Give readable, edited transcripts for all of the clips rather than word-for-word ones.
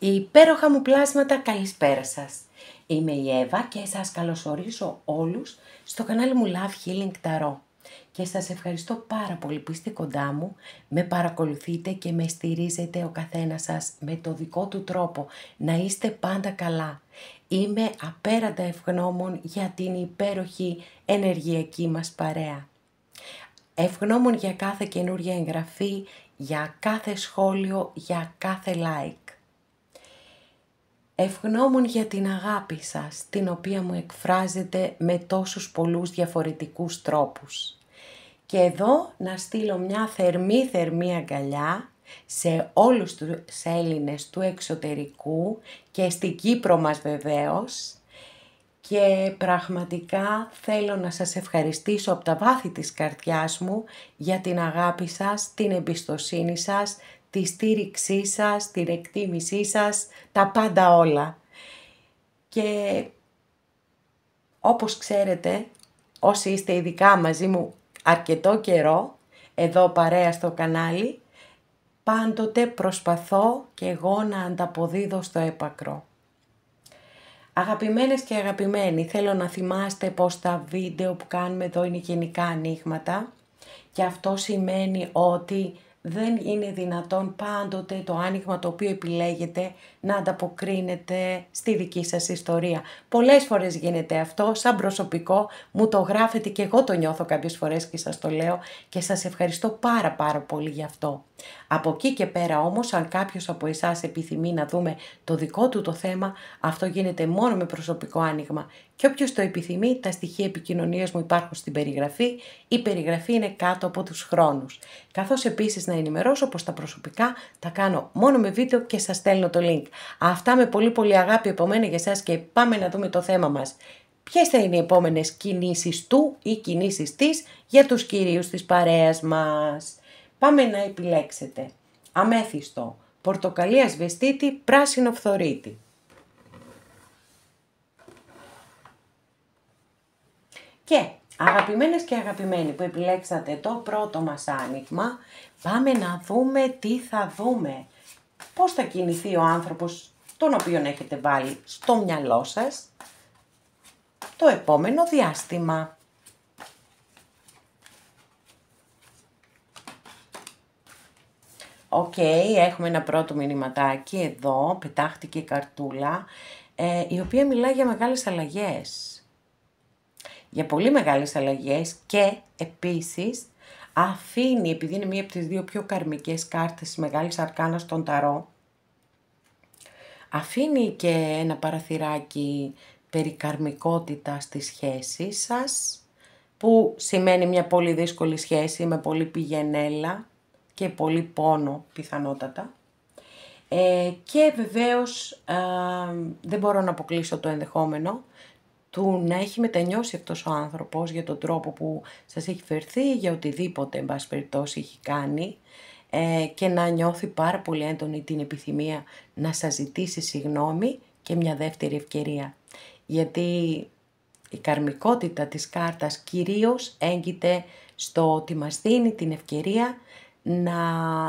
Υπέροχα μου πλάσματα, καλησπέρα σας. Είμαι η Εύα και σας καλωσορίζω όλους στο κανάλι μου Love Healing Tarot. Και σας ευχαριστώ πάρα πολύ που είστε κοντά μου, με παρακολουθείτε και με στηρίζετε ο καθένας σας με το δικό του τρόπο. Να είστε πάντα καλά. Είμαι απέραντα ευγνώμων για την υπέροχη ενεργειακή μας παρέα. Ευγνώμων για κάθε καινούργια εγγραφή, για κάθε σχόλιο, για κάθε like. Ευγνώμων για την αγάπη σας, την οποία μου εκφράζετε με τόσους πολλούς διαφορετικούς τρόπους. Και εδώ να στείλω μια θερμή αγκαλιά σε όλους τους Έλληνες του εξωτερικού και στην Κύπρο μας βεβαίως. Και πραγματικά θέλω να σας ευχαριστήσω από τα βάθη της καρδιάς μου για την αγάπη σας, την εμπιστοσύνη σας, τη στήριξή σας, την εκτίμησή σας, τα πάντα όλα. Και όπως ξέρετε, όσοι είστε ειδικά μαζί μου αρκετό καιρό, εδώ παρέα στο κανάλι, πάντοτε προσπαθώ και εγώ να ανταποδίδω στο έπακρο. Αγαπημένες και αγαπημένοι, θέλω να θυμάστε πως τα βίντεο που κάνουμε εδώ είναι γενικά ανοίγματα και αυτό σημαίνει ότι δεν είναι δυνατόν πάντοτε το άνοιγμα το οποίο επιλέγετε να ανταποκρίνεται στη δική σας ιστορία. Πολλές φορές γίνεται αυτό, σαν προσωπικό, μου το γράφετε και εγώ το νιώθω κάποιες φορές και σας το λέω και σας ευχαριστώ πάρα πολύ γι' αυτό. Από εκεί και πέρα όμως, αν κάποιος από εσάς επιθυμεί να δούμε το δικό του το θέμα, αυτό γίνεται μόνο με προσωπικό άνοιγμα. Και όποιος το επιθυμεί, τα στοιχεία επικοινωνίας μου υπάρχουν στην περιγραφή. Η περιγραφή είναι κάτω από τους χρόνους. Καθώς επίσης να ενημερώσω πως τα προσωπικά τα κάνω μόνο με βίντεο και σας στέλνω το link. Αυτά με πολύ αγάπη από μένα για εσάς και πάμε να δούμε το θέμα μας. Ποιες θα είναι οι επόμενες κινήσεις του ή κινήσεις της για τους κυρίους της παρέας μας. Πάμε να επιλέξετε αμέθιστο, πορτοκαλί ασβεστίτη, πράσινο φθορίτη. Και αγαπημένες και αγαπημένοι που επιλέξατε το πρώτο μας άνοιγμα, πάμε να δούμε τι θα δούμε. Πώς θα κινηθεί ο άνθρωπος τον οποίον έχετε βάλει στο μυαλό σας το επόμενο διάστημα. Οκ, έχουμε ένα πρώτο μηνυματάκι εδώ, πετάχτηκε η καρτούλα, η οποία μιλάει για μεγάλες αλλαγές. Για πολύ μεγάλες αλλαγές και επίσης αφήνει, επειδή είναι μία από τις δύο πιο καρμικές κάρτες της Μεγάλης Αρκάνας των Ταρό, αφήνει και ένα παραθυράκι περί καρμικότητας στη σχέση σας, που σημαίνει μια πολύ δύσκολη σχέση με πολύ πηγενέλα και πολύ πόνο πιθανότατα. Και βεβαίως δεν μπορώ να αποκλείσω το ενδεχόμενο του να έχει μετανιώσει αυτός ο άνθρωπος για τον τρόπο που σας έχει φερθεί, για οτιδήποτε εν πάση περιπτώσει έχει κάνει, και να νιώθει πάρα πολύ έντονη την επιθυμία να σας ζητήσει συγγνώμη και μια δεύτερη ευκαιρία. Γιατί η καρμικότητα της κάρτας κυρίως έγκυται στο ότι μας δίνει την ευκαιρία να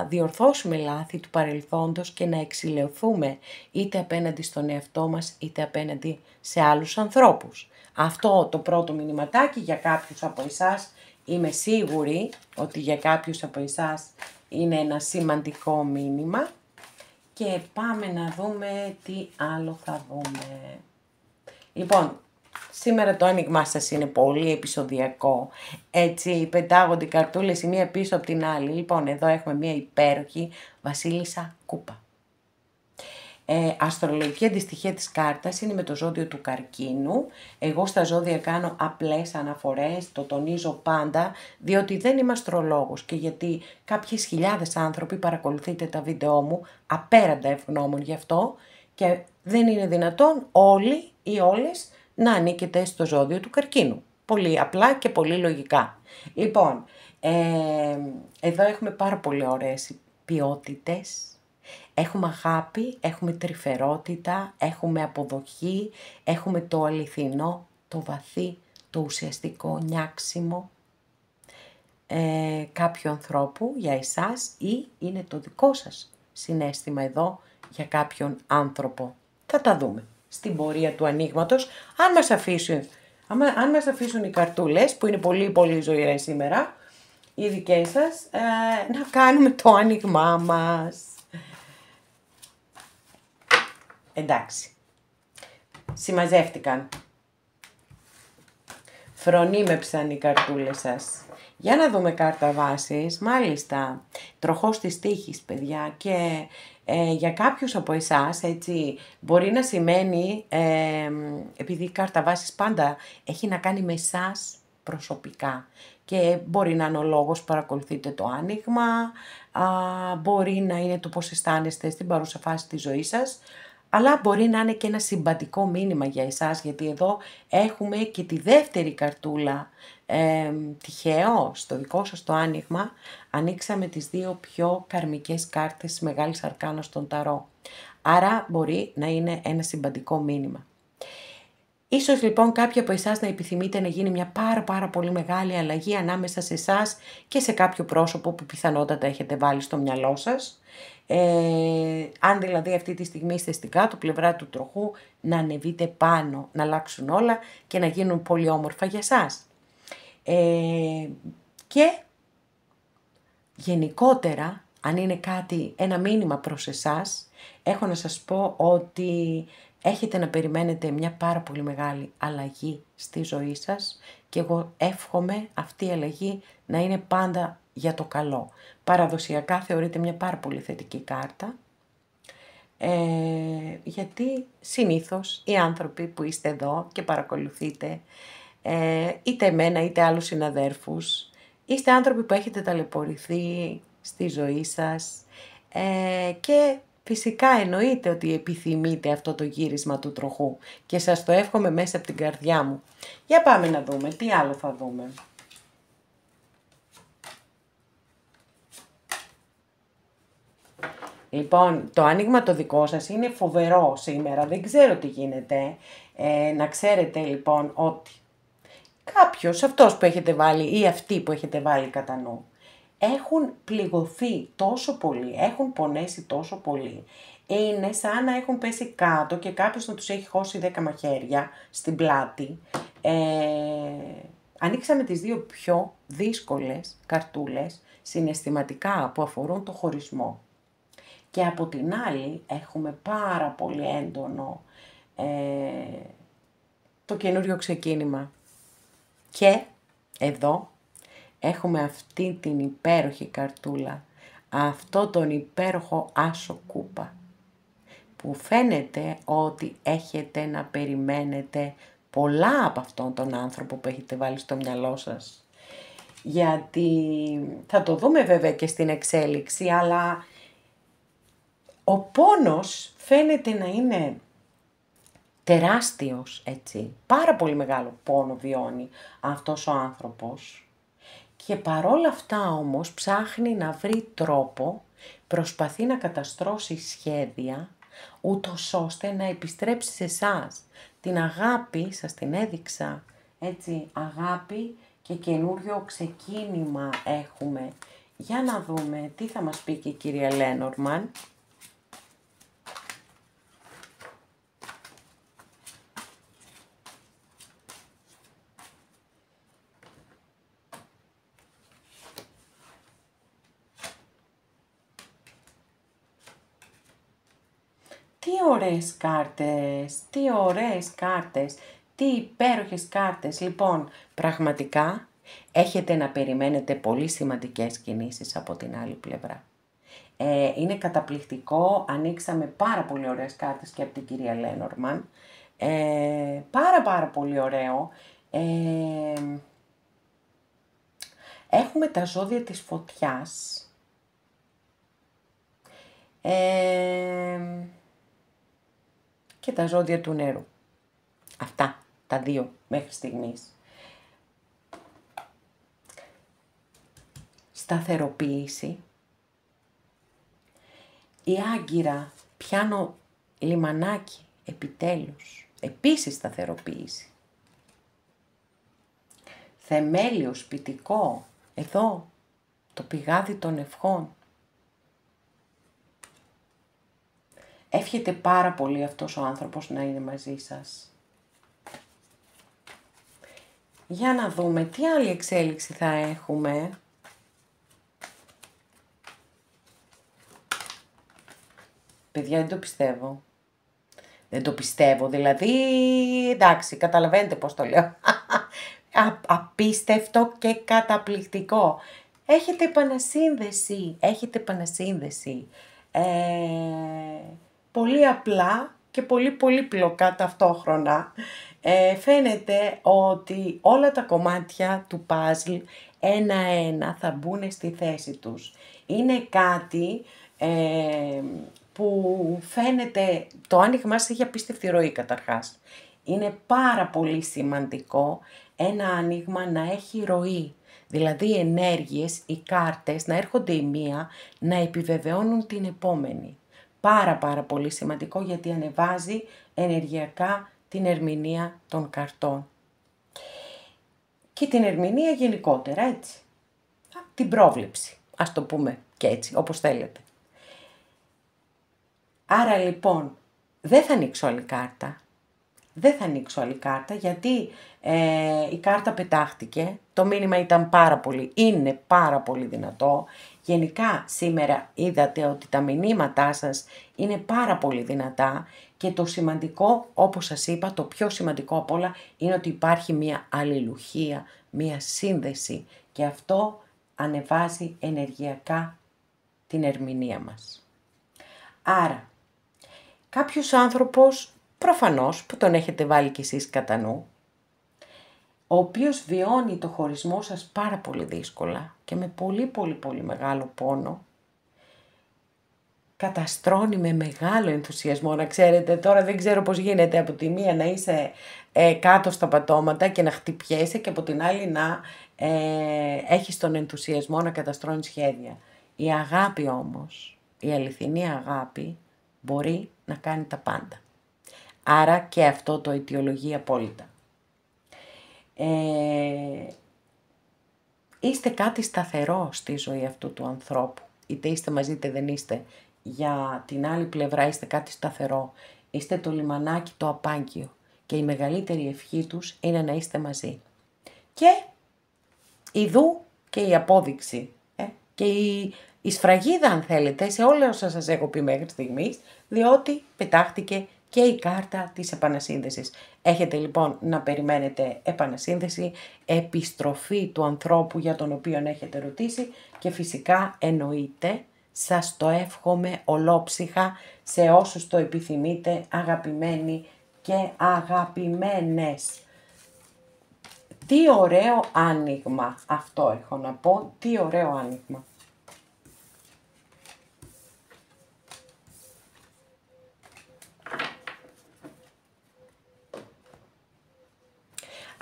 διορθώσουμε λάθη του παρελθόντος και να εξηλαιωθούμε είτε απέναντι στον εαυτό μας είτε απέναντι σε άλλους ανθρώπους. Αυτό το πρώτο μηνυματάκι για κάποιους από εσάς, είμαι σίγουρη ότι για κάποιους από εσάς είναι ένα σημαντικό μήνυμα. Και πάμε να δούμε τι άλλο θα δούμε. Λοιπόν, σήμερα το άνοιγμά σας είναι πολύ επεισοδιακό, έτσι πετάγονται οι καρτούλες η μία πίσω από την άλλη. Λοιπόν, εδώ έχουμε μία υπέροχη βασίλισσα κούπα. Αστρολογική αντιστοιχεία της κάρτας είναι με το ζώδιο του Καρκίνου. Εγώ στα ζώδια κάνω απλές αναφορές, το τονίζω πάντα, διότι δεν είμαι αστρολόγος και γιατί κάποιες χιλιάδες άνθρωποι παρακολουθείτε τα βίντεό μου, απέραντα ευγνώμων γι' αυτό, και δεν είναι δυνατόν όλοι ή όλες να ανήκετε στο ζώδιο του Καρκίνου. Πολύ απλά και πολύ λογικά. Λοιπόν, εδώ έχουμε πάρα πολύ ωραίες ποιότητες. Έχουμε αγάπη, έχουμε τρυφερότητα, έχουμε αποδοχή, έχουμε το αληθινό, το βαθύ, το ουσιαστικό νιάξιμο κάποιου ανθρώπου για εσάς, ή είναι το δικό σας συναίσθημα εδώ για κάποιον άνθρωπο. Θα τα δούμε στην πορεία του ανοίγματος. Αν μας αφήσουν οι καρτούλες, που είναι πολύ πολύ ζωηρές σήμερα, οι δικές σας, να κάνουμε το άνοιγμά μας. Εντάξει, συμμαζεύτηκαν. Φρονίμεψαν οι καρτούλες σας. Για να δούμε κάρτα βάσης, μάλιστα, τροχός της τύχης, παιδιά, και για κάποιους από εσάς, έτσι, μπορεί να σημαίνει, επειδή η κάρτα βάσης πάντα έχει να κάνει με εσάς προσωπικά και μπορεί να είναι ο λόγος που παρακολουθείτε το άνοιγμα, μπορεί να είναι το πώς αισθάνεστε στην παρούσα φάση της ζωής σας, αλλά μπορεί να είναι και ένα συμπατικό μήνυμα για εσάς, γιατί εδώ έχουμε και τη δεύτερη καρτούλα. Τυχαίο, στο δικό σας το άνοιγμα, ανοίξαμε τις δύο πιο καρμικές κάρτες Μεγάλης Αρκάνας στον Ταρό. Άρα μπορεί να είναι ένα συμπατικό μήνυμα. Ίσως λοιπόν κάποιοι από εσάς να επιθυμείτε να γίνει μια πάρα πολύ μεγάλη αλλαγή ανάμεσα σε εσάς και σε κάποιο πρόσωπο που πιθανότατα έχετε βάλει στο μυαλό σας. Αν δηλαδή αυτή τη στιγμή είστε στην κάτω πλευρά του τροχού, να ανεβείτε πάνω, να αλλάξουν όλα και να γίνουν πολύ όμορφα για σας. Και γενικότερα, αν είναι ένα μήνυμα προς εσάς, έχω να σας πω ότι έχετε να περιμένετε μια πάρα πολύ μεγάλη αλλαγή στη ζωή σας και εγώ εύχομαι αυτή η αλλαγή να είναι πάντα για το καλό. Παραδοσιακά θεωρείται μια πάρα πολύ θετική κάρτα, γιατί συνήθως οι άνθρωποι που είστε εδώ και παρακολουθείτε, είτε εμένα είτε άλλους συναδέρφους, είστε άνθρωποι που έχετε ταλαιπωρηθεί στη ζωή σας και φυσικά εννοείται ότι επιθυμείτε αυτό το γύρισμα του τροχού και σας το εύχομαι μέσα από την καρδιά μου. Για πάμε να δούμε, τι άλλο θα δούμε. Λοιπόν, το άνοιγμα το δικό σας είναι φοβερό σήμερα, δεν ξέρω τι γίνεται. Να ξέρετε λοιπόν ότι κάποιος, αυτός που έχετε βάλει ή αυτοί που έχετε βάλει κατά νου, έχουν πληγωθεί τόσο πολύ, έχουν πονέσει τόσο πολύ. Είναι σαν να έχουν πέσει κάτω και κάποιος να τους έχει χώσει 10 μαχαίρια στην πλάτη. Ανοίξαμε τις δύο πιο δύσκολες καρτούλες συναισθηματικά που αφορούν το χωρισμό. Και από την άλλη έχουμε πάρα πολύ έντονο το καινούριο ξεκίνημα. Και εδώ έχουμε αυτή την υπέροχη καρτούλα, αυτό τον υπέροχο άσο κούπα, που φαίνεται ότι έχετε να περιμένετε πολλά από αυτόν τον άνθρωπο που έχετε βάλει στο μυαλό σας. Γιατί θα το δούμε βέβαια και στην εξέλιξη, αλλά ο πόνος φαίνεται να είναι τεράστιος, έτσι. Πάρα πολύ μεγάλο πόνο βιώνει αυτός ο άνθρωπος. Και παρόλα αυτά όμως ψάχνει να βρει τρόπο, προσπαθεί να καταστρώσει σχέδια, ούτως ώστε να επιστρέψει σε εσάς. Την αγάπη, σας την έδειξα, έτσι, αγάπη και καινούριο ξεκίνημα έχουμε. Για να δούμε τι θα μας πει και η κυρία Λένορμαν. Τι ωραίες κάρτες, τι ωραίες κάρτες, τι υπέροχες κάρτες. Λοιπόν, πραγματικά έχετε να περιμένετε πολύ σημαντικές κινήσεις από την άλλη πλευρά. Είναι καταπληκτικό, ανοίξαμε πάρα πολύ ωραίες κάρτες και από την κυρία Λένορμαν. Πάρα πολύ ωραίο. Έχουμε τα ζώδια της φωτιάς. Και τα ζώδια του νερού. Αυτά τα δύο μέχρι στιγμής. Σταθεροποίηση. Η Άγκυρα, πιάνω λιμανάκι, επιτέλους. Επίσης σταθεροποίηση. Θεμέλιο, σπιτικό, εδώ, το πηγάδι των ευχών. Εύχεται πάρα πολύ αυτός ο άνθρωπος να είναι μαζί σας. Για να δούμε τι άλλη εξέλιξη θα έχουμε. Παιδιά, δεν το πιστεύω. Δεν το πιστεύω, δηλαδή, εντάξει, καταλαβαίνετε πώς το λέω. Απίστευτο και καταπληκτικό. Έχετε επανασύνδεση. Πολύ απλά και πολύ πολύπλοκα ταυτόχρονα. Φαίνεται ότι όλα τα κομμάτια του παζλ ένα-ένα θα μπουν στη θέση τους. Είναι κάτι που φαίνεται, το άνοιγμά σας έχει απίστευτη ροή καταρχάς. Είναι πάρα πολύ σημαντικό ένα άνοιγμα να έχει ροή. Δηλαδή οι ενέργειες, οι κάρτες να έρχονται η μία να επιβεβαιώνουν την επόμενη. Πάρα πολύ σημαντικό γιατί ανεβάζει ενεργειακά την ερμηνεία των καρτών. Και την ερμηνεία γενικότερα, έτσι. Την πρόβλεψη, ας το πούμε και έτσι, όπως θέλετε. Άρα λοιπόν, δεν θα ανοίξω άλλη κάρτα. Γιατί η κάρτα πετάχτηκε, το μήνυμα είναι πάρα πολύ δυνατό. Γενικά σήμερα είδατε ότι τα μηνύματά σας είναι πάρα πολύ δυνατά και το σημαντικό, όπως σας είπα, το πιο σημαντικό απ' όλα είναι ότι υπάρχει μία αλληλουχία, μία σύνδεση και αυτό ανεβάζει ενεργειακά την ερμηνεία μας. Άρα, κάποιος άνθρωπος, προφανώς που τον έχετε βάλει κι εσείς κατά νου, ο οποίος βιώνει το χωρισμό σας πάρα πολύ δύσκολα και με πολύ μεγάλο πόνο, καταστρώνει με μεγάλο ενθουσιασμό, να ξέρετε, τώρα δεν ξέρω πώς γίνεται από τη μία να είσαι κάτω στα πατώματα και να χτυπιέσαι και από την άλλη να έχεις τον ενθουσιασμό να καταστρώνει σχέδια. Η αγάπη όμως, η αληθινή αγάπη μπορεί να κάνει τα πάντα. Άρα και αυτό το αιτιολογεί απόλυτα. Είστε κάτι σταθερό στη ζωή αυτού του ανθρώπου. Είτε είστε μαζί είτε δεν είστε. Για την άλλη πλευρά είστε κάτι σταθερό. Είστε το λιμανάκι το απάγγιο. Και η μεγαλύτερη ευχή τους είναι να είστε μαζί. Και ιδού και η απόδειξη. Και η σφραγίδα αν θέλετε σε όλα όσα σας έχω πει μέχρι στιγμής. Διότι πετάχτηκε και η κάρτα της επανασύνδεσης. Έχετε λοιπόν να περιμένετε επανασύνδεση, επιστροφή του ανθρώπου για τον οποίο έχετε ρωτήσει και φυσικά εννοείται, σας το εύχομαι ολόψυχα σε όσους το επιθυμείτε, αγαπημένοι και αγαπημένες. Τι ωραίο άνοιγμα, αυτό έχω να πω, τι ωραίο άνοιγμα.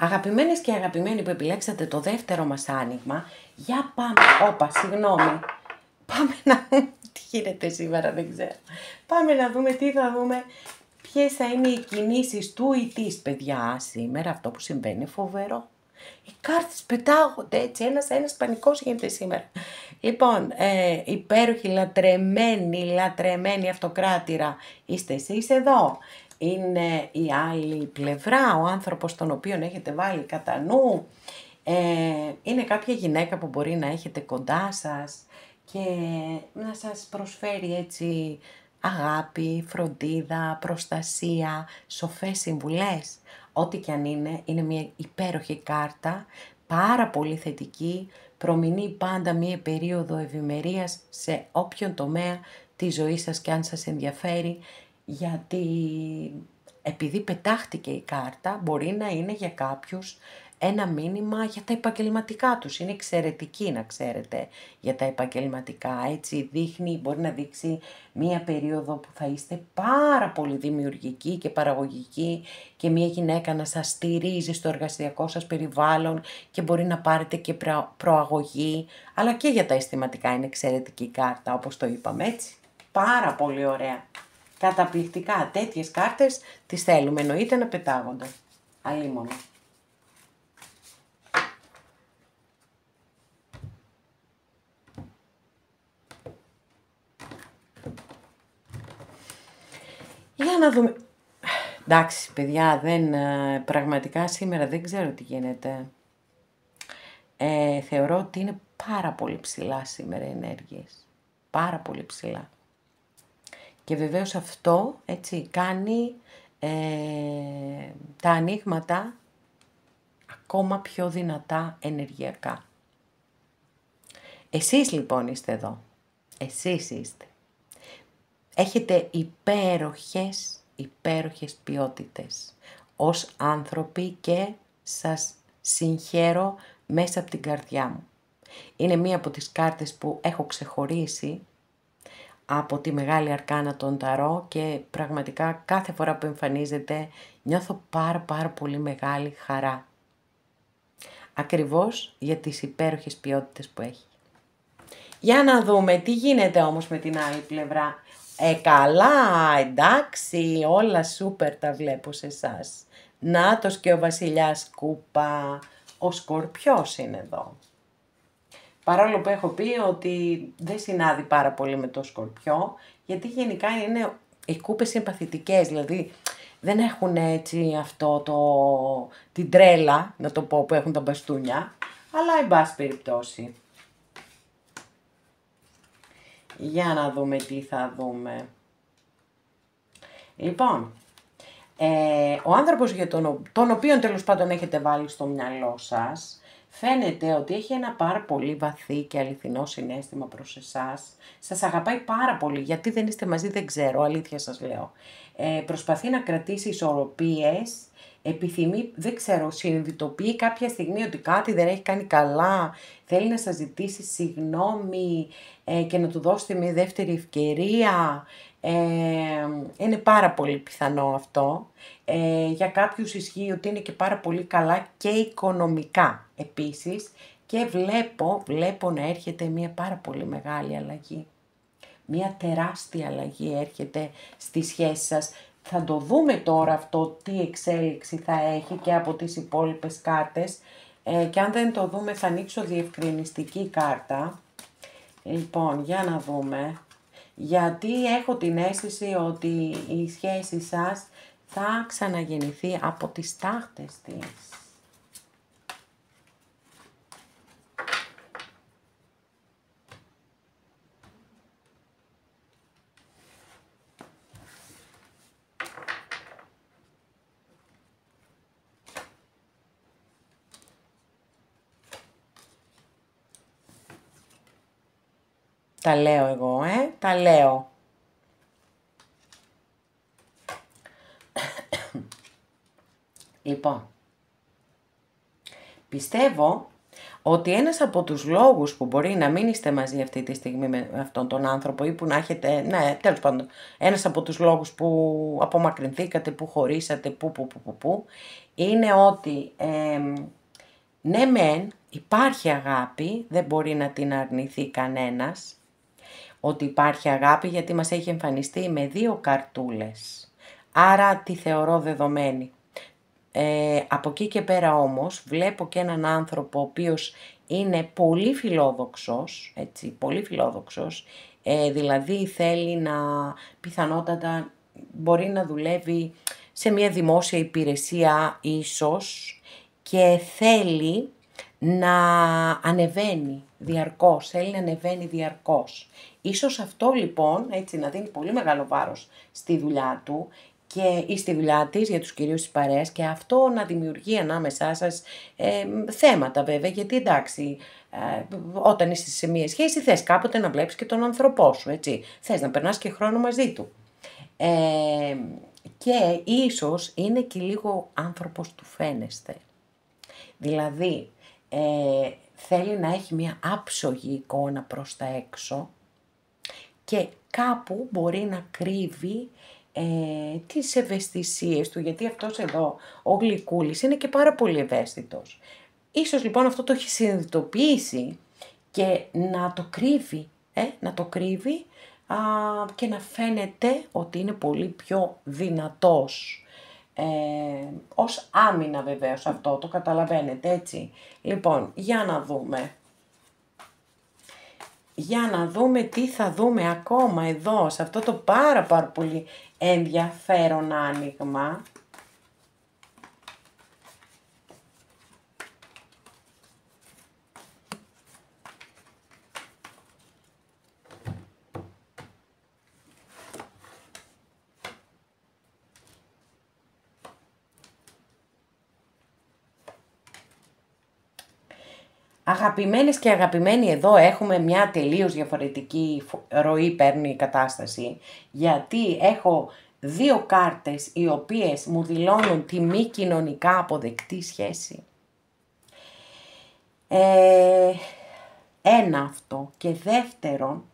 Αγαπημένες και αγαπημένοι που επιλέξατε το δεύτερο μας άνοιγμα, για πάμε, συγγνώμη, πάμε να δούμε τι γίνεται σήμερα, δεν ξέρω. Πάμε να δούμε τι θα δούμε, ποιες θα είναι οι κινήσεις του ή της, παιδιά, σήμερα αυτό που συμβαίνει είναι φοβερό. Οι κάρτες πετάγονται έτσι, ένας πανικός γίνεται σήμερα. Λοιπόν, υπέροχη, λατρεμένη αυτοκράτηρα, είστε εσείς εδώ. Είναι η άλλη πλευρά, ο άνθρωπος τον οποίο έχετε βάλει κατά νου. Είναι κάποια γυναίκα που μπορεί να έχετε κοντά σας και να σας προσφέρει έτσι αγάπη, φροντίδα, προστασία, σοφές συμβουλές. Ό,τι και αν είναι μια υπέροχη κάρτα, πάρα πολύ θετική, προμηνεί πάντα μια περίοδο ευημερίας σε όποιον τομέα της ζωής σας και αν σας ενδιαφέρει, γιατί επειδή πετάχτηκε η κάρτα μπορεί να είναι για κάποιους ένα μήνυμα για τα επαγγελματικά τους. Είναι εξαιρετική να ξέρετε για τα επαγγελματικά. Έτσι μπορεί να δείξει μία περίοδο που θα είστε πάρα πολύ δημιουργικοί και παραγωγικοί και μία γυναίκα να σας στηρίζει στο εργασιακό σας περιβάλλον και μπορεί να πάρετε και προαγωγή. Αλλά και για τα αισθηματικά είναι εξαιρετική κάρτα όπως το είπαμε, έτσι. Πάρα πολύ ωραία. Καταπληκτικά. Τέτοιες κάρτες τις θέλουμε. Εννοείται να πετάγονται. Αλίμονο. Για να δούμε. Εντάξει, παιδιά, πραγματικά σήμερα δεν ξέρω τι γίνεται. Θεωρώ ότι είναι πάρα πολύ ψηλά σήμερα οι ενέργειες. Πάρα πολύ ψηλά. Και βεβαίως αυτό, έτσι, κάνει τα ανοίγματα ακόμα πιο δυνατά ενεργειακά. Εσείς λοιπόν είστε εδώ. Εσείς είστε. Έχετε υπέροχες ποιότητες ως άνθρωποι και σας συγχαίρω μέσα από την καρδιά μου. Είναι μία από τις κάρτες που έχω ξεχωρίσει από τη Μεγάλη Αρκάνα των Ταρό και πραγματικά κάθε φορά που εμφανίζεται νιώθω πάρα πολύ μεγάλη χαρά. Ακριβώς για τις υπέροχες ποιότητες που έχει. Για να δούμε τι γίνεται όμως με την άλλη πλευρά. Καλά, εντάξει, όλα σούπερ τα βλέπω σε εσάς. Νάτος και ο βασιλιάς κούπα, ο Σκορπιός είναι εδώ. Παρόλο που έχω πει ότι δεν συνάδει πάρα πολύ με το Σκορπιό, γιατί γενικά οι κούπες είναι παθητικές, δηλαδή δεν έχουν έτσι την τρέλα, να το πω, που έχουν τα μπαστούνια, αλλά εν πάση περιπτώσει. Για να δούμε τι θα δούμε. Λοιπόν, ο άνθρωπος για τον οποίο τέλος πάντων έχετε βάλει στο μυαλό σας, φαίνεται ότι έχει ένα πάρα πολύ βαθύ και αληθινό συναίσθημα προς εσάς. Σας αγαπάει πάρα πολύ, γιατί δεν είστε μαζί δεν ξέρω, αλήθεια σας λέω. Προσπαθεί να κρατήσει ισορροπίες, επιθυμεί, δεν ξέρω, συνειδητοποιεί κάποια στιγμή ότι κάτι δεν έχει κάνει καλά, θέλει να σας ζητήσει συγγνώμη και να του δώσετε μια δεύτερη ευκαιρία. Είναι πάρα πολύ πιθανό αυτό. Για κάποιους ισχύει ότι είναι και πάρα πολύ καλά και οικονομικά επίσης και βλέπω να έρχεται μια πάρα πολύ μεγάλη αλλαγή. Μια τεράστια αλλαγή έρχεται στη σχέση σας. Θα το δούμε τώρα αυτό τι εξέλιξη θα έχει και από τις υπόλοιπες κάρτες και αν δεν το δούμε θα ανοίξω διευκρινιστική κάρτα. Λοιπόν, για να δούμε. Γιατί έχω την αίσθηση ότι η σχέση σας θα ξαναγεννηθεί από τις τάχτες της. Τα λέω εγώ, τα λέω. Λοιπόν, πιστεύω ότι ένας από τους λόγους που μπορεί να μην είστε μαζί αυτή τη στιγμή με αυτόν τον άνθρωπο ή που να έχετε, ναι, τέλος πάντων, ένας από τους λόγους που απομακρυνθήκατε, που χωρίσατε, που, είναι ότι, ναι μεν, υπάρχει αγάπη, δεν μπορεί να την αρνηθεί κανένας, ότι υπάρχει αγάπη γιατί μας έχει εμφανιστεί με 2 καρτούλες, άρα τη θεωρώ δεδομένη. Από εκεί και πέρα όμως βλέπω και έναν άνθρωπο ο οποίος είναι πολύ φιλόδοξος, έτσι, πολύ φιλόδοξος, δηλαδή θέλει πιθανότατα μπορεί να δουλεύει σε μια δημόσια υπηρεσία ίσως και θέλει να ανεβαίνει διαρκώς, Ίσως αυτό λοιπόν, έτσι, να δίνει πολύ μεγάλο βάρος στη δουλειά του ή στη δουλειά της για τους κυρίους της παρέας και αυτό να δημιουργεί ανάμεσά σας θέματα βέβαια, γιατί εντάξει, όταν είσαι σε μία σχέση θες κάποτε να βλέπεις και τον άνθρωπό σου, έτσι, θες να περνάς και χρόνο μαζί του. Και ίσως είναι και λίγο άνθρωπος του φαίνεστε. Δηλαδή, θέλει να έχει μια άψογη εικόνα προς τα έξω και κάπου μπορεί να κρύβει τις ευαισθησίες του, γιατί αυτός εδώ, ο Γλυκούλης, είναι και πάρα πολύ ευαίσθητος. Ίσως λοιπόν αυτό το έχει συνειδητοποιήσει και να το κρύβει, και να φαίνεται ότι είναι πολύ πιο δυνατός. Ως άμυνα βεβαίως αυτό, το καταλαβαίνετε έτσι. Λοιπόν, για να δούμε. για να δούμε τι θα δούμε ακόμα εδώ, σε αυτό το πάρα πολύ ενδιαφέρον άνοιγμα. Αγαπημένες και αγαπημένοι, εδώ έχουμε μια τελείως διαφορετική ροή παίρνει η κατάσταση, γιατί έχω δύο κάρτες οι οποίες μου δηλώνουν τη μη κοινωνικά αποδεκτή σχέση. Ένα αυτό, και δεύτερον,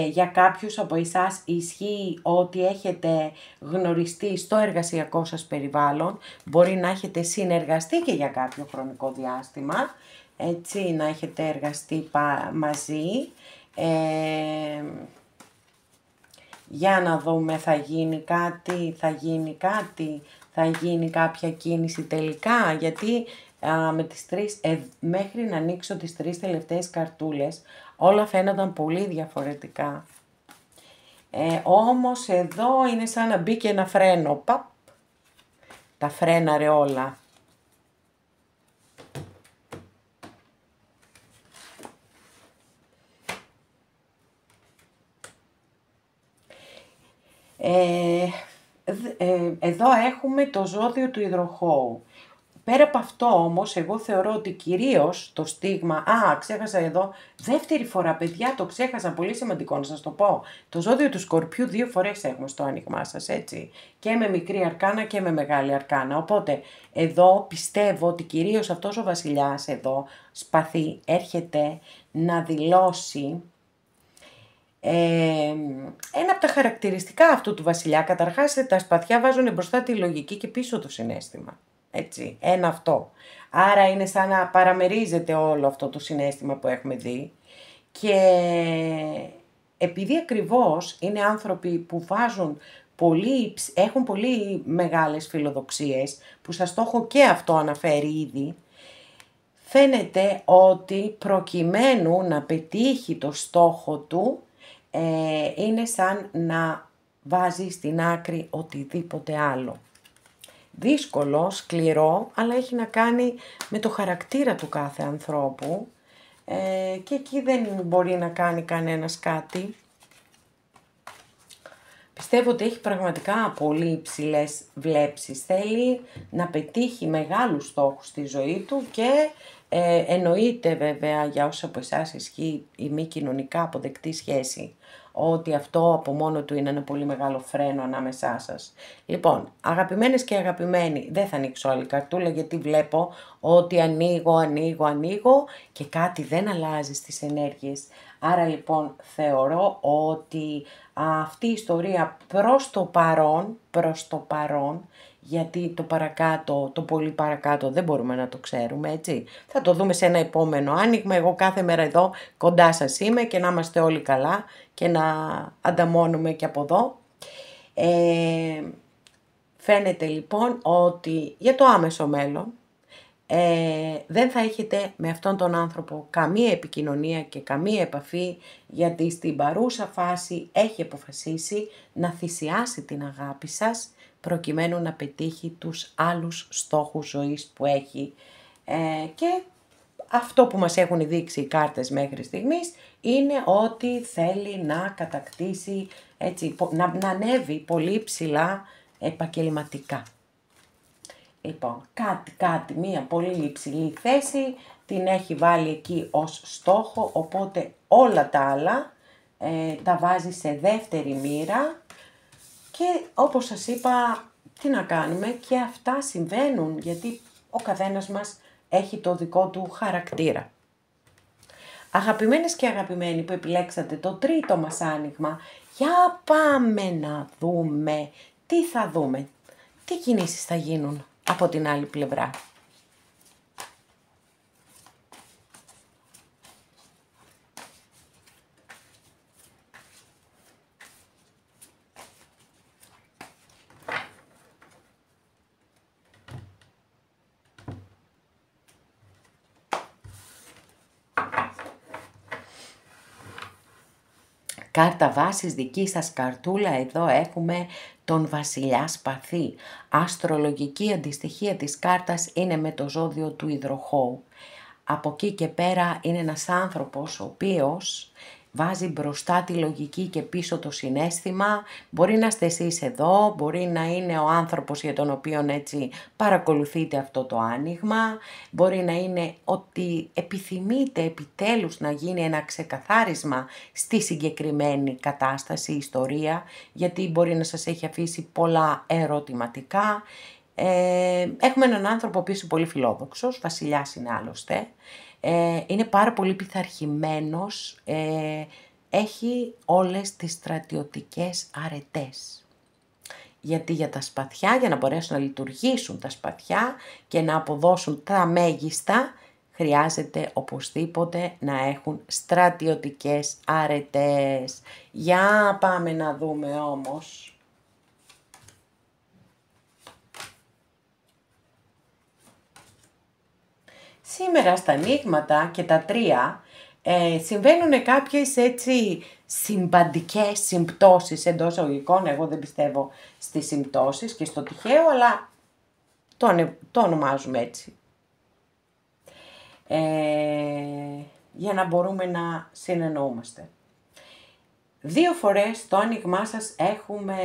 για κάποιους από εσάς ισχύει ότι έχετε γνωριστεί στο εργασιακό σας περιβάλλον, μπορεί να έχετε συνεργαστεί και για κάποιο χρονικό διάστημα, έτσι, να έχετε εργαστεί μαζί. Για να δούμε, θα γίνει κάποια κίνηση τελικά, γιατί με τις μέχρι να ανοίξω τις τρεις τελευταίες καρτούλες, όλα φαίνονταν πολύ διαφορετικά. Όμως εδώ είναι σαν να μπήκε ένα φρένο, παπ, τα φρέναρε όλα. Εδώ έχουμε το ζώδιο του υδροχόου. Πέρα από αυτό όμως, εγώ θεωρώ ότι κυρίως το στίγμα... ξέχασα εδώ, δεύτερη φορά παιδιά, το ξέχασα, πολύ σημαντικό να σας το πω. Το ζώδιο του Σκορπιού 2 φορές έχουμε στο άνοιγμά σας, έτσι. Και με μικρή αρκάνα και με μεγάλη αρκάνα. Οπότε, εδώ πιστεύω ότι κυρίως αυτός ο βασιλιάς εδώ, σπαθί, έρχεται να δηλώσει... ένα από τα χαρακτηριστικά αυτού του βασιλιά, καταρχάς τα σπαθιά βάζουν μπροστά τη λογική και πίσω το συναίσθημα. Έτσι, ένα αυτό. Άρα είναι σαν να παραμερίζεται όλο αυτό το συναίσθημα που έχουμε δει, και επειδή ακριβώς είναι άνθρωποι που έχουν πολύ μεγάλες φιλοδοξίες, που σας το έχω και αυτό αναφέρει ήδη, φαίνεται ότι προκειμένου να πετύχει το στόχο του, είναι σαν να βάζει στην άκρη οτιδήποτε άλλο. Δύσκολο, σκληρό, αλλά έχει να κάνει με το χαρακτήρα του κάθε ανθρώπου, και εκεί δεν μπορεί να κάνει κανένας κάτι. Πιστεύω ότι έχει πραγματικά πολύ υψηλές βλέψεις. Θέλει να πετύχει μεγάλους στόχους στη ζωή του και εννοείται βέβαια για όσους από εσάς ισχύει η μη κοινωνικά αποδεκτή σχέση, ότι αυτό από μόνο του είναι ένα πολύ μεγάλο φρένο ανάμεσά σας. Λοιπόν, αγαπημένες και αγαπημένοι, δεν θα ανοίξω άλλη καρτούλα γιατί βλέπω ότι ανοίγω και κάτι δεν αλλάζει στις ενέργειες. Άρα λοιπόν θεωρώ ότι αυτή η ιστορία προς το παρόν, γιατί το παρακάτω, το πολύ παρακάτω δεν μπορούμε να το ξέρουμε, έτσι. Θα το δούμε σε ένα επόμενο άνοιγμα. Εγώ κάθε μέρα εδώ κοντά σας είμαι και να είμαστε όλοι καλά και να ανταμώνουμε και από εδώ. Φαίνεται λοιπόν ότι για το άμεσο μέλλον δεν θα έχετε με αυτόν τον άνθρωπο καμία επικοινωνία και καμία επαφή, γιατί στην παρούσα φάση έχει αποφασίσει να θυσιάσει την αγάπη σας προκειμένου να πετύχει τους άλλους στόχους ζωής που έχει, και αυτό που μας έχουν δείξει οι κάρτες μέχρι στιγμής είναι ότι θέλει να κατακτήσει, έτσι, να ανέβει πολύ ψηλά επαγγελματικά. Λοιπόν, μία πολύ υψηλή θέση την έχει βάλει εκεί ως στόχο, οπότε όλα τα άλλα τα βάζει σε δεύτερη μοίρα, και όπως σας είπα, τι να κάνουμε, και αυτά συμβαίνουν γιατί ο καθένας μας έχει το δικό του χαρακτήρα. Αγαπημένες και αγαπημένοι που επιλέξατε το τρίτο μας άνοιγμα, για πάμε να δούμε τι θα δούμε, τι κινήσεις θα γίνουν από την άλλη πλευρά. Κάρτα βάσης δική σας καρτούλα, εδώ έχουμε τον Βασιλιά Σπαθί. Αστρολογική αντιστοιχεία της κάρτας είναι με το ζώδιο του υδροχόου. Από εκεί και πέρα είναι ένας άνθρωπος ο οποίος βάζει μπροστά τη λογική και πίσω το συναίσθημα. Μπορεί να είστε εσείς εδώ, μπορεί να είναι ο άνθρωπος για τον οποίο έτσι παρακολουθείτε αυτό το άνοιγμα, μπορεί να είναι ότι επιθυμείτε επιτέλους να γίνει ένα ξεκαθάρισμα στη συγκεκριμένη κατάσταση, ιστορία, γιατί μπορεί να σας έχει αφήσει πολλά ερωτηματικά. Έχουμε έναν άνθρωπο ο οποίος είναι πολύ φιλόδοξος, βασιλιάς είναι άλλωστε, είναι πάρα πολύ πειθαρχημένος, έχει όλες τις στρατιωτικές αρετές. Γιατί για τα σπαθιά, για να μπορέσουν να λειτουργήσουν τα σπαθιά και να αποδώσουν τα μέγιστα, χρειάζεται οπωσδήποτε να έχουν στρατιωτικές αρετές. Για πάμε να δούμε όμως. Σήμερα στα ανοίγματα και τα τρία συμβαίνουν κάποιες έτσι συμπαντικές συμπτώσεις εντός εισαγωγικών. Εγώ δεν πιστεύω στις συμπτώσεις και στο τυχαίο, αλλά το ονομάζουμε έτσι. Για να μπορούμε να συνεννοούμαστε. 2 φορές στο άνοιγμά σας έχουμε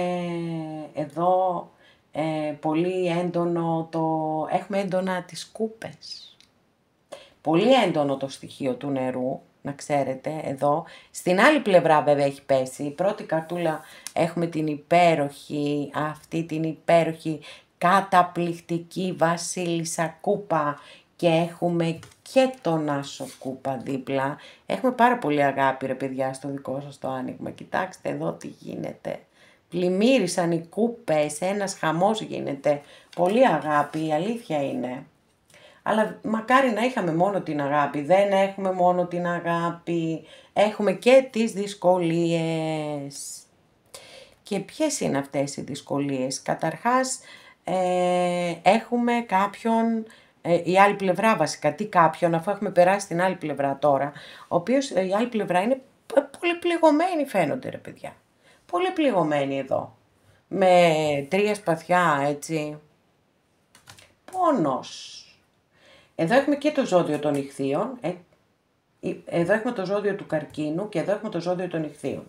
εδώ πολύ έντονο έχουμε έντονα τις κούπες. Πολύ έντονο το στοιχείο του νερού, να ξέρετε, εδώ. Στην άλλη πλευρά βέβαια έχει πέσει. Η πρώτη καρτούλα έχουμε την υπέροχη, αυτή την υπέροχη καταπληκτική βασίλισσα κούπα και έχουμε και τον άσο κούπα δίπλα. Έχουμε πάρα πολύ αγάπη ρε παιδιά στο δικό σας το άνοιγμα. Κοιτάξτε εδώ τι γίνεται. Πλημμύρισαν οι κούπες, ένας χαμός γίνεται. Πολύ αγάπη, η αλήθεια είναι. Αλλά μακάρι να είχαμε μόνο την αγάπη. Δεν έχουμε μόνο την αγάπη. Έχουμε και τις δυσκολίες. Και ποιες είναι αυτές οι δυσκολίες? Καταρχάς έχουμε κάποιον, η άλλη πλευρά βασικά, τι κάποιον, αφού έχουμε περάσει την άλλη πλευρά τώρα, ο οποίος η άλλη πλευρά είναι πολύ πληγωμένη φαίνονται ρε παιδιά. Πολύ πληγωμένη εδώ. Με 3 σπαθιά έτσι. Πόνος. Εδώ έχουμε και το ζώδιο των Ιχθύων, εδώ έχουμε το ζώδιο του Καρκίνου και εδώ έχουμε το ζώδιο των Ιχθύων.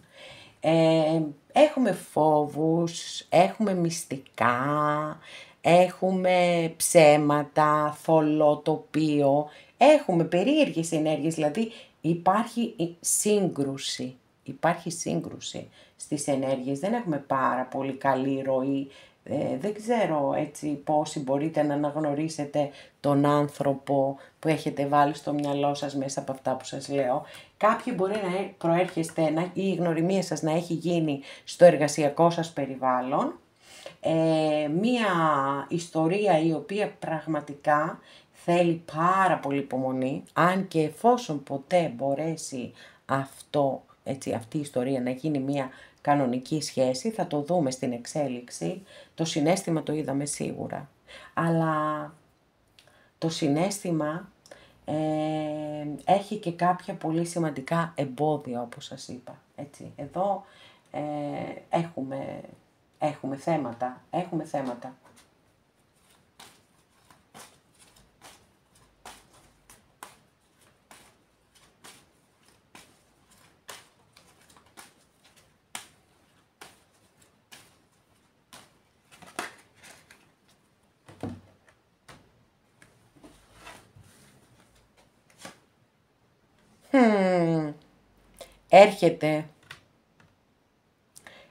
Έχουμε φόβους, έχουμε μυστικά, έχουμε ψέματα, θολό τοπίο, έχουμε περίεργες ενέργειες, δηλαδή υπάρχει σύγκρουση στις ενέργειες, δεν έχουμε πάρα πολύ καλή ροή. Δεν ξέρω έτσι πόσοι μπορείτε να αναγνωρίσετε τον άνθρωπο που έχετε βάλει στο μυαλό σας μέσα από αυτά που σας λέω. Κάποιοι μπορεί να προέρχεστε ή η γνωριμία σας να έχει γίνει στο εργασιακό σας περιβάλλον. Μία ιστορία η οποία πραγματικά θέλει πάρα πολύ υπομονή, αν και εφόσον ποτέ μπορέσει αυτή η ιστορία να γίνει μία κανονική σχέση, θα το δούμε στην εξέλιξη, το συναίσθημα το είδαμε σίγουρα. Αλλά το συναίσθημα έχει και κάποια πολύ σημαντικά εμπόδια όπως σας είπα. Έτσι. Εδώ έχουμε θέματα.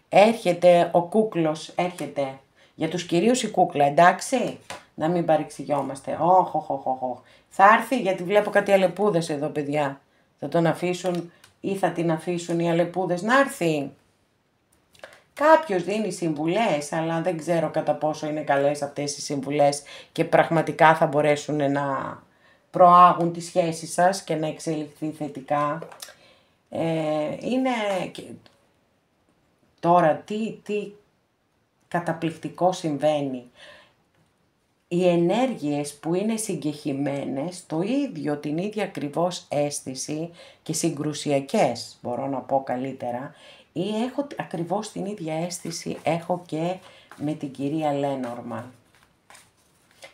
Έρχεται ο κούκλος, έρχεται. Για τους κυρίους η κούκλα, εντάξει, να μην παρεξηγιόμαστε. Θα έρθει γιατί βλέπω κάτι αλεπούδες εδώ παιδιά. Θα τον αφήσουν ή θα την αφήσουν οι αλεπούδες να έρθει. Κάποιος δίνει συμβουλές, αλλά δεν ξέρω κατά πόσο είναι καλές αυτές οι συμβουλές και πραγματικά θα μπορέσουν να προάγουν τη σχέση σας και να εξελιχθεί θετικά. Είναι τώρα τι καταπληκτικό συμβαίνει. οι ενέργειες που είναι συγκεχημένες, το ίδιο, την ίδια ακριβώς αίσθηση και συγκρουσιακές, μπορώ να πω καλύτερα, ή έχω ακριβώς την ίδια αίσθηση έχω και με την κυρία Λένορμαν.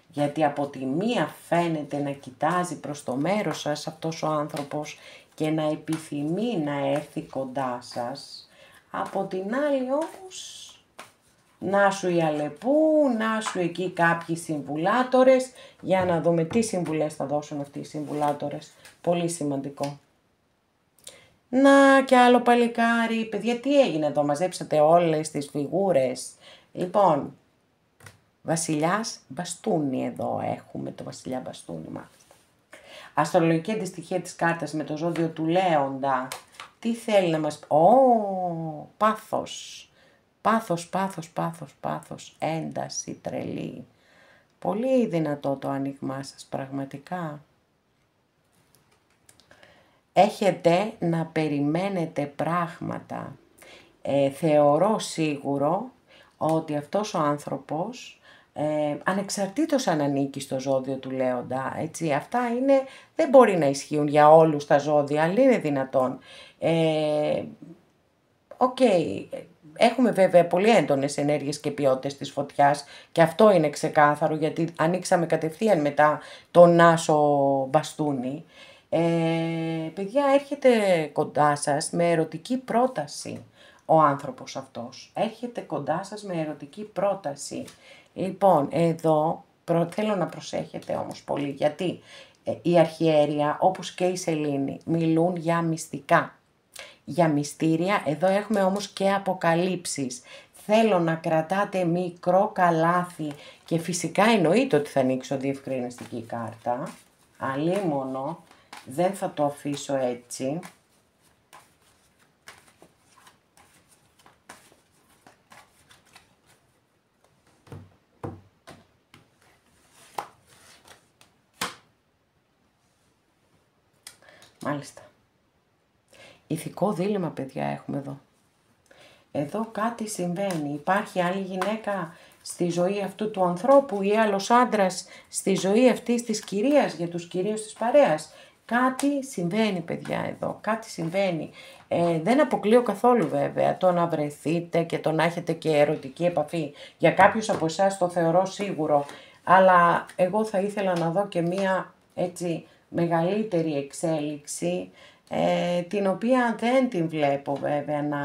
Γιατί από τη μία φαίνεται να κοιτάζει προς το μέρος σας αυτός ο άνθρωπος και να επιθυμεί να έρθει κοντά σας, από την άλλη όμως να σου η Αλεπού, να σου εκεί κάποιοι συμβουλάτορες, για να δούμε τι συμβουλές θα δώσουν αυτοί οι συμβουλάτορες. Πολύ σημαντικό. Να και άλλο παλικάρι, παιδιά τι έγινε εδώ, μαζέψατε όλες τις φιγούρες. Λοιπόν, βασιλιάς μπαστούνι εδώ έχουμε, το βασιλιά μπαστούνι μάλιστα. Αστρολογική αντιστοιχεία της κάρτας με το ζώδιο του Λέοντα. Τι θέλει να μας πει, πάθος. Πάθος, ένταση, τρελή. Πολύ δυνατό το άνοιγμά σας, πραγματικά. Έχετε να περιμένετε πράγματα. Θεωρώ σίγουρο ότι αυτός ο άνθρωπος, ανεξαρτήτως αν ανήκει στο ζώδιο του Λέοντα, έτσι, αυτά είναι, δεν μπορεί να ισχύουν για όλους τα ζώδια, αλλά είναι δυνατόν. Έχουμε βέβαια πολύ έντονες ενέργειες και ποιότητες της φωτιάς και αυτό είναι ξεκάθαρο γιατί ανοίξαμε κατευθείαν μετά τον άσο μπαστούνι. Παιδιά, έρχεται κοντά σας με ερωτική πρόταση ο άνθρωπος αυτός. Έρχεται κοντά σας με ερωτική πρόταση. Λοιπόν, εδώ θέλω να προσέχετε όμως πολύ γιατί η αρχιέρεια όπως και η σελήνη μιλούν για μυστικά. Για μυστήρια, εδώ έχουμε όμως και αποκαλύψεις. Θέλω να κρατάτε μικρό καλάθι και φυσικά εννοείται ότι θα ανοίξω διευκρινιστική κάρτα. Αλίμονο, δεν θα το αφήσω έτσι. Μάλιστα. Ηθικό δίλημμα, παιδιά, έχουμε εδώ. Εδώ κάτι συμβαίνει. Υπάρχει άλλη γυναίκα στη ζωή αυτού του ανθρώπου ή άλλος άντρας στη ζωή αυτής της κυρίας, για τους κυρίους της παρέας. Κάτι συμβαίνει, παιδιά, εδώ. Κάτι συμβαίνει. Δεν αποκλείω καθόλου, βέβαια, το να βρεθείτε και το να έχετε και ερωτική επαφή. Για κάποιους από εσάς το θεωρώ σίγουρο. Αλλά εγώ θα ήθελα να δω και μία, έτσι, μεγαλύτερη εξέλιξη, την οποία δεν την βλέπω βέβαια να...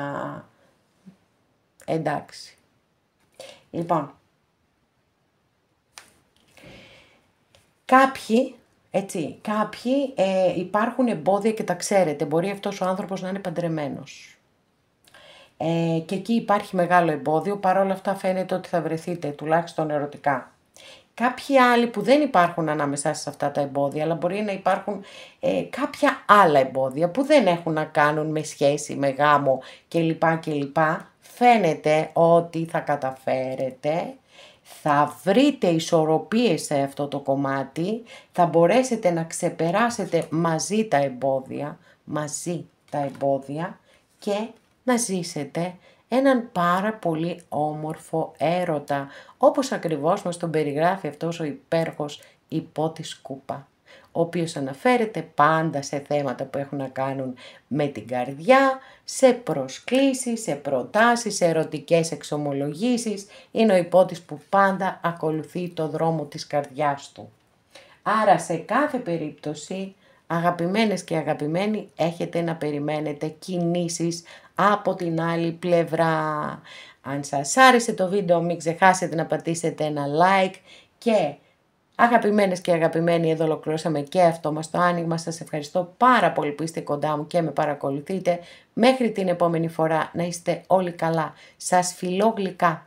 Εντάξει. Λοιπόν, κάποιοι υπάρχουν εμπόδια και τα ξέρετε. Μπορεί αυτός ο άνθρωπος να είναι παντρεμένος. Και εκεί υπάρχει μεγάλο εμπόδιο, παρόλα αυτά φαίνεται ότι θα βρεθείτε, τουλάχιστον ερωτικά. Κάποιοι άλλοι που δεν υπάρχουν ανάμεσά σε αυτά τα εμπόδια, αλλά μπορεί να υπάρχουν κάποια άλλα εμπόδια που δεν έχουν να κάνουν με σχέση, με γάμο κλπ. Φαίνεται ότι θα καταφέρετε, θα βρείτε ισορροπίες σε αυτό το κομμάτι, θα μπορέσετε να ξεπεράσετε μαζί τα εμπόδια και να ζήσετε έναν πάρα πολύ όμορφο έρωτα, όπως ακριβώς μας τον περιγράφει αυτός ο υπέροχος Υπότης Κούπα, ο οποίος αναφέρεται πάντα σε θέματα που έχουν να κάνουν με την καρδιά, σε προσκλήσεις, σε προτάσεις, σε ερωτικές εξομολογήσεις. Είναι ο Υπότης που πάντα ακολουθεί το δρόμο της καρδιάς του. Άρα σε κάθε περίπτωση, αγαπημένες και αγαπημένοι, έχετε να περιμένετε κινήσεις από την άλλη πλευρά. Αν σας άρεσε το βίντεο, μην ξεχάσετε να πατήσετε ένα like και αγαπημένες και αγαπημένοι, εδώ ολοκληρώσαμε και αυτό μας το άνοιγμα. Σας ευχαριστώ πάρα πολύ που είστε κοντά μου και με παρακολουθείτε. Μέχρι την επόμενη φορά να είστε όλοι καλά. Σας φιλώ γλυκά.